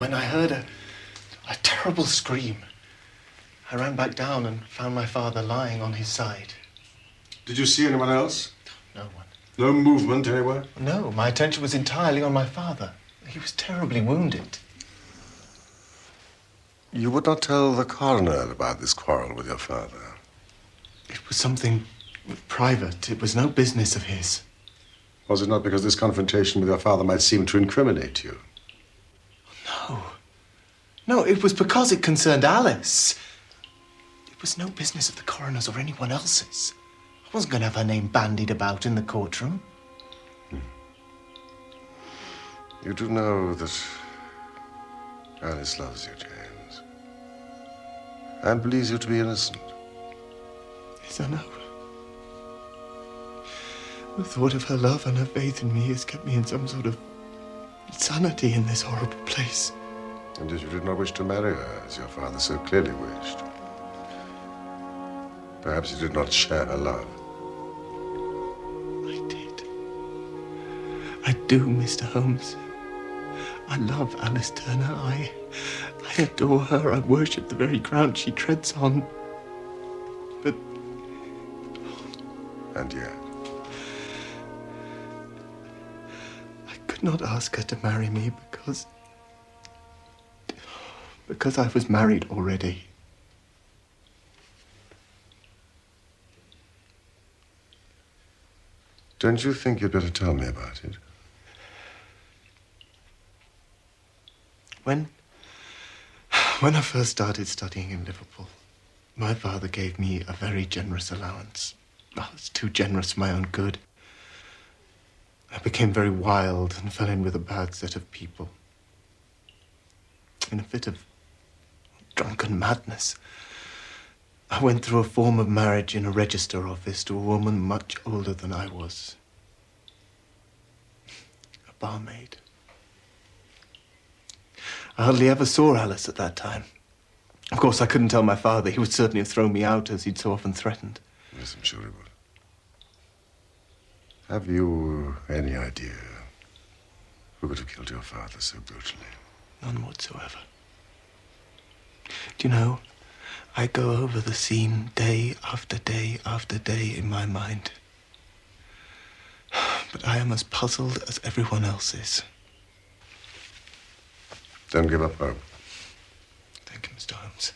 When I heard a terrible scream, I ran back down and found my father lying on his side. Did you see anyone else? No one. No movement anywhere? No, my attention was entirely on my father. He was terribly wounded. You would not tell the coroner about this quarrel with your father? It was something private. It was no business of his. Was it not because this confrontation with your father might seem to incriminate you? No. No, it was because it concerned Alice. It was no business of the coroner's or anyone else's. I wasn't going to have her name bandied about in the courtroom. You do know that Alice loves you, James, and believes you to be innocent. Yes, I know. The thought of her love and her faith in me has kept me in some sort of insanity in this horrible place. And yet you did not wish to marry her, as your father so clearly wished. Perhaps you did not share her love. I did. I do, Mr. Holmes. I love Alice Turner. I adore her. I worship the very ground she treads on. But... And yet? I could not ask her to marry me because I was married already. Don't you think you'd better tell me about it? When I first started studying in Liverpool, my father gave me a very generous allowance. Well, it's too generous for my own good. I became very wild and fell in with a bad set of people. In a fit of drunken madness, I went through a form of marriage in a register office to a woman much older than I was. A barmaid. I hardly ever saw Alice at that time. Of course, I couldn't tell my father. He would certainly have thrown me out, as he'd so often threatened. Yes, I'm sure he would. Have you any idea who could have killed your father so brutally? None whatsoever. Do you know, I go over the scene day after day after day in my mind. But I am as puzzled as everyone else is. Don't give up hope. Thank you, Mr. Holmes.